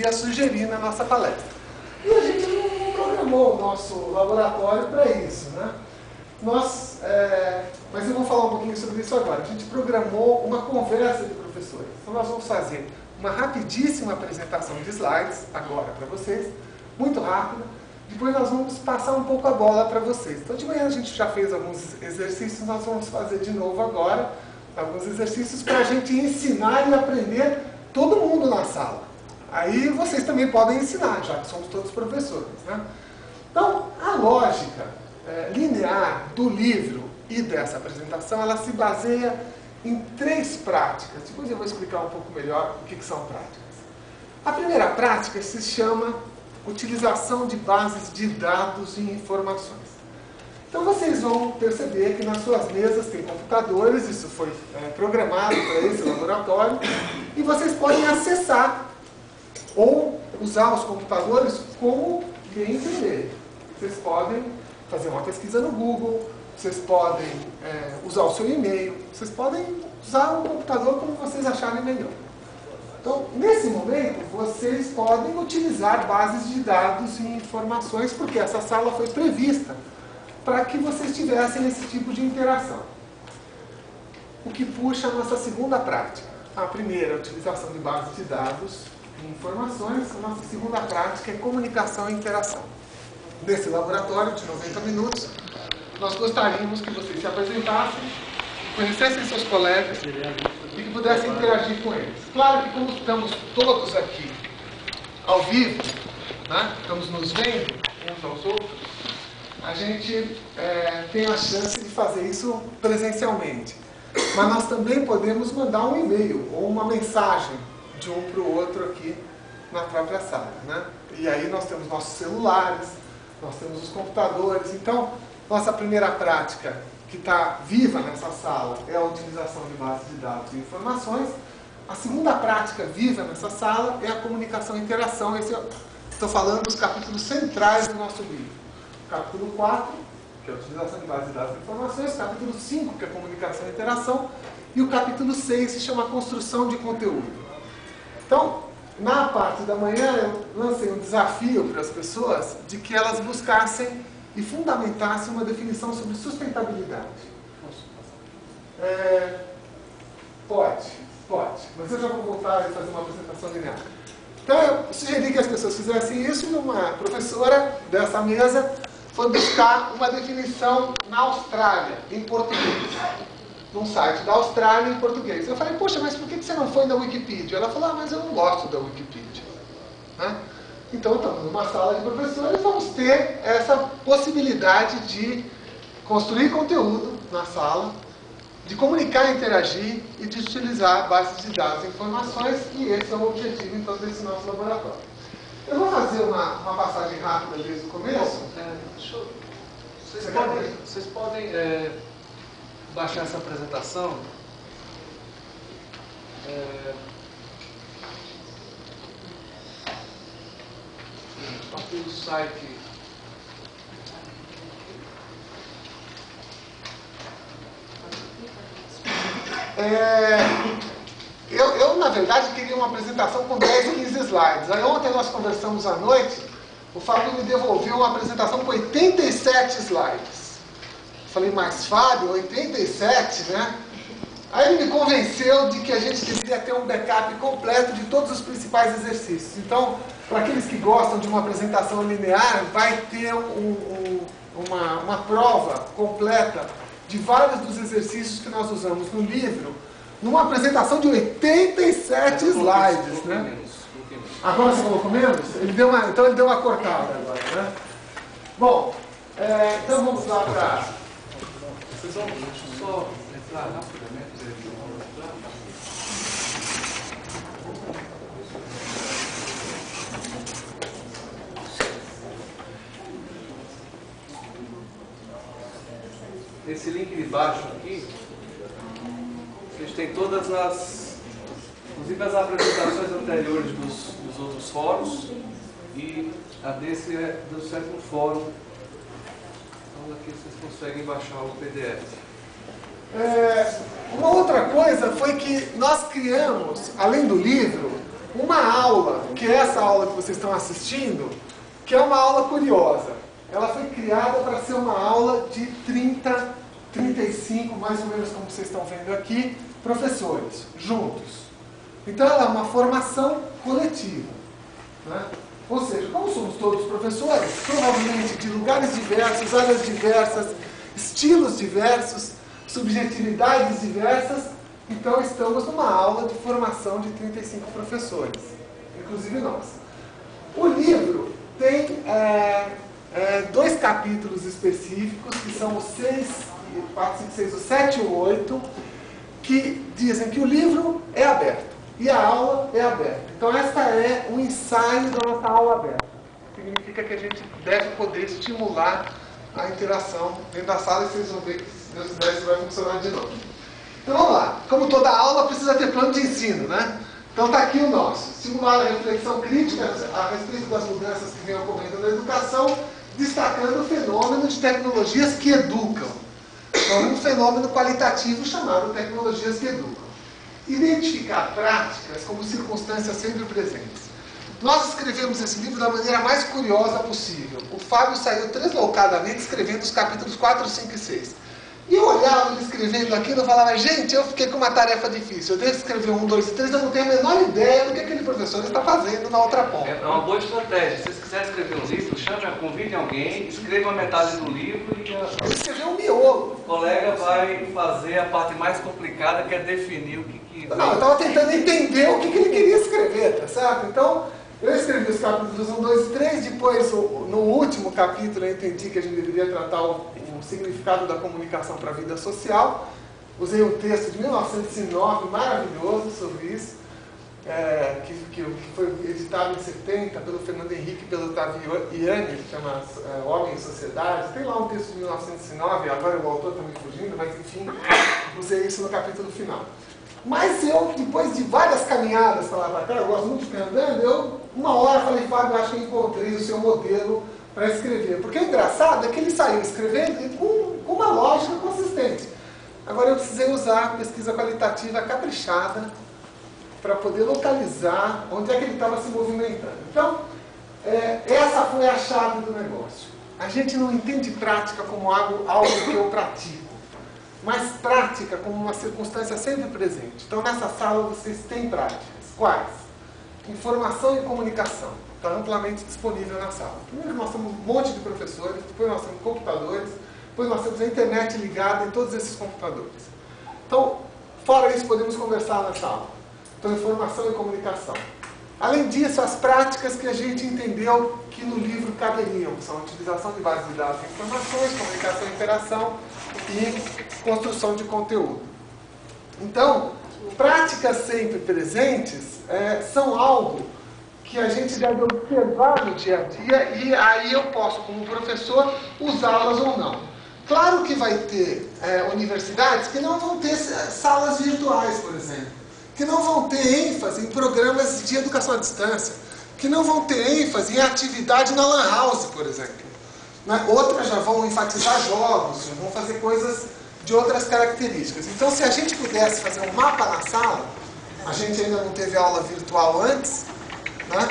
ia sugerir na nossa palestra. E a gente não programou o nosso laboratório para isso, né? Mas eu vou falar um pouquinho sobre isso agora. A gente programou uma conversa de professores. Então nós vamos fazer uma rapidíssima apresentação de slides agora para vocês, muito rápida. Depois nós vamos passar um pouco a bola para vocês. Então de manhã a gente já fez alguns exercícios, nós vamos fazer de novo agora alguns exercícios para a gente ensinar e aprender todo mundo na sala. Aí vocês também podem ensinar, já que somos todos professores, né? Então, a lógica linear do livro e dessa apresentação, ela se baseia em 3 práticas. Depois eu vou explicar um pouco melhor o que são práticas. A primeira prática se chama utilização de bases de dados e informações. Então vocês vão perceber que nas suas mesas tem computadores, isso foi programado para esse laboratório, e vocês podem acessar ou usar os computadores como bem entenderem. Vocês podem fazer uma pesquisa no Google, vocês podem usar o seu e-mail, vocês podem usar o computador como vocês acharem melhor. Então, nesse momento, vocês podem utilizar bases de dados e informações, porque essa sala foi prevista para que vocês tivessem esse tipo de interação. O que puxa a nossa segunda prática. A primeira, a utilização de bases de dados e informações. A nossa segunda prática é comunicação e interação. Nesse laboratório de 90 minutos, nós gostaríamos que vocês se apresentassem, conhecessem seus colegas e que pudessem interagir com eles. Claro que como estamos todos aqui ao vivo, né, estamos nos vendo uns aos outros, a gente tem a chance de fazer isso presencialmente. Mas nós também podemos mandar um e-mail ou uma mensagem de um para o outro aqui na própria sala, né? E aí nós temos nossos celulares, nós temos os computadores. Então, nossa primeira prática que está viva nessa sala é a utilização de bases de dados e informações. A segunda prática viva nessa sala é a comunicação e interação. Estou falando dos capítulos centrais do nosso livro. Capítulo 4, que é a utilização de bases de dados e informações. Capítulo 5, que é a comunicação e interação. E o capítulo 6 se chama construção de conteúdo. Então, na parte da manhã, eu lancei um desafio para as pessoas de que elas buscassem e fundamentassem uma definição sobre sustentabilidade. Pode. Mas eu já vou voltar e fazer uma apresentação linear. Então, eu sugeri que as pessoas fizessem isso e uma professora dessa mesa foi buscar uma definição na Austrália, em português. Num site da Austrália, em português. Eu falei, poxa, mas por que você não foi na Wikipedia? Ela falou, mas eu não gosto da Wikipedia. Né? Então, estamos numa sala de professores, vamos ter essa possibilidade de construir conteúdo na sala, de comunicar, interagir e de utilizar bases de dados e informações, e esse é o objetivo, então, desse nosso laboratório. Eu vou fazer uma passagem rápida desde o começo. Vocês podem baixar essa apresentação. A partir do site. Eu, na verdade, queria uma apresentação com 10, 15 slides. Aí ontem nós conversamos à noite, o Fábio me devolveu uma apresentação com 87 slides. Falei, mas Fábio, 87, né? Aí ele me convenceu de que a gente deveria ter um backup completo de todos os principais exercícios. Então, para aqueles que gostam de uma apresentação linear, vai ter uma prova completa de vários dos exercícios que nós usamos no livro, numa apresentação de 87 slides, né? Agora você colocou menos? Então ele deu uma cortada agora, né? Bom, então vamos lá para... Vocês vão só entrar rapidamente. Esse link de baixo aqui, eles têm todas as, inclusive as apresentações anteriores dos outros fóruns, e a desse é do 7º fórum. Então aqui vocês conseguem baixar o PDF. Uma outra coisa foi que nós criamos, além do livro, uma aula, que é essa aula que vocês estão assistindo, que é uma aula curiosa. Ela foi criada para ser uma aula de 30, 35, mais ou menos como vocês estão vendo aqui, professores, juntos. Então ela é uma formação coletiva, né? Ou seja, como somos todos professores, provavelmente de lugares diversos, áreas diversas, estilos diversos, subjetividades diversas, então estamos numa aula de formação de 35 professores, inclusive nós. O livro tem 2 capítulos específicos, que são o 6, 4, 5, 6, o 7 e o 8, que dizem que o livro é aberto e a aula é aberta. Então esta é um ensaio da nossa aula aberta. Significa que a gente deve poder estimular a interação dentro da sala e vocês vão ver que, se Deus quiser, isso vai funcionar de novo. Então vamos lá. Como toda aula precisa ter plano de ensino, né? Então está aqui o nosso. Estimular a reflexão crítica a respeito das mudanças que vêm ocorrendo na educação, destacando o fenômeno de tecnologias que educam. Então, um fenômeno qualitativo chamado tecnologias que educam. Identificar práticas como circunstâncias sempre presentes. Nós escrevemos esse livro da maneira mais curiosa possível. O Fábio saiu deslocadamente escrevendo os capítulos 4, 5 e 6. E eu olhava ele escrevendo aquilo e falava, gente, eu fiquei com uma tarefa difícil. Eu devo escrever 1, 2 e 3, eu não tenho a menor ideia do que aquele professor está fazendo na outra ponta. É uma boa estratégia. Se vocês quiserem escrever um livro, convide alguém, escreva a metade do livro e ele escreveu um miolo. O colega vai fazer a parte mais complicada, que é definir o que... Não, eu estava tentando entender o que ele queria escrever, tá certo? Então, eu escrevi os capítulos 1, 2 e 3, depois, no último capítulo, eu entendi que a gente deveria tratar o significado da comunicação para a vida social. Usei um texto de 1909, maravilhoso, sobre isso, que foi editado em 70 pelo Fernando Henrique e pelo Otávio Yanni, que chama Homem e Sociedade. Tem lá um texto de 1909, agora o autor está me fugindo, mas enfim, usei isso no capítulo final. Mas eu, depois de várias caminhadas para lá para cá, eu gosto muito de ficar andando, uma hora falei, Fábio, acho que encontrei o seu modelo para escrever. Porque o engraçado é que ele saiu escrevendo com uma lógica consistente. Agora eu precisei usar a pesquisa qualitativa caprichada para poder localizar onde é que ele estava se movimentando. Então, essa foi a chave do negócio. A gente não entende prática como algo que eu pratico, mas prática como uma circunstância sempre presente. Então, nessa sala vocês têm práticas. Quais? Informação e comunicação. Está amplamente disponível na sala. Primeiro nós temos um monte de professores, depois nós temos computadores, depois nós temos a internet ligada em todos esses computadores. Então, fora isso, podemos conversar na sala. Então, informação e comunicação. Além disso, as práticas que a gente entendeu que no livro caberiam, são a utilização de bases de dados e informações, comunicação e interação e construção de conteúdo. Então, práticas sempre presentes são algo que a gente deve observar no dia a dia e aí eu posso, como professor, usá-las ou não. Claro que vai ter universidades que não vão ter salas virtuais, por exemplo, que não vão ter ênfase em programas de educação à distância, que não vão ter ênfase em atividade na Lan House, por exemplo. Outras já vão enfatizar jogos, vão fazer coisas de outras características. Então, se a gente pudesse fazer um mapa na sala, a gente ainda não teve aula virtual antes, né?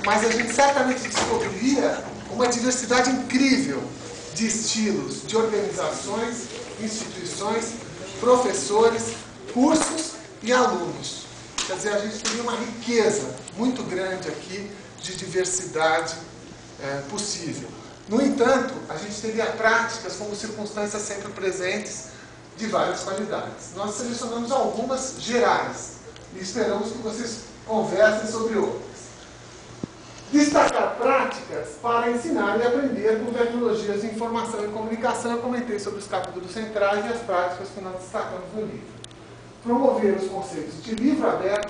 Mas a gente certamente descobriria uma diversidade incrível de estilos, de organizações, instituições, professores, cursos e alunos. Quer dizer, a gente teria uma riqueza muito grande aqui de diversidade possível. No entanto, a gente teria práticas como circunstâncias sempre presentes de várias qualidades. Nós selecionamos algumas gerais e esperamos que vocês conversem sobre outras. Destacar práticas para ensinar e aprender com tecnologias de informação e comunicação. Eu comentei sobre os capítulos centrais e as práticas que nós destacamos no livro. Promover os conceitos de livro aberto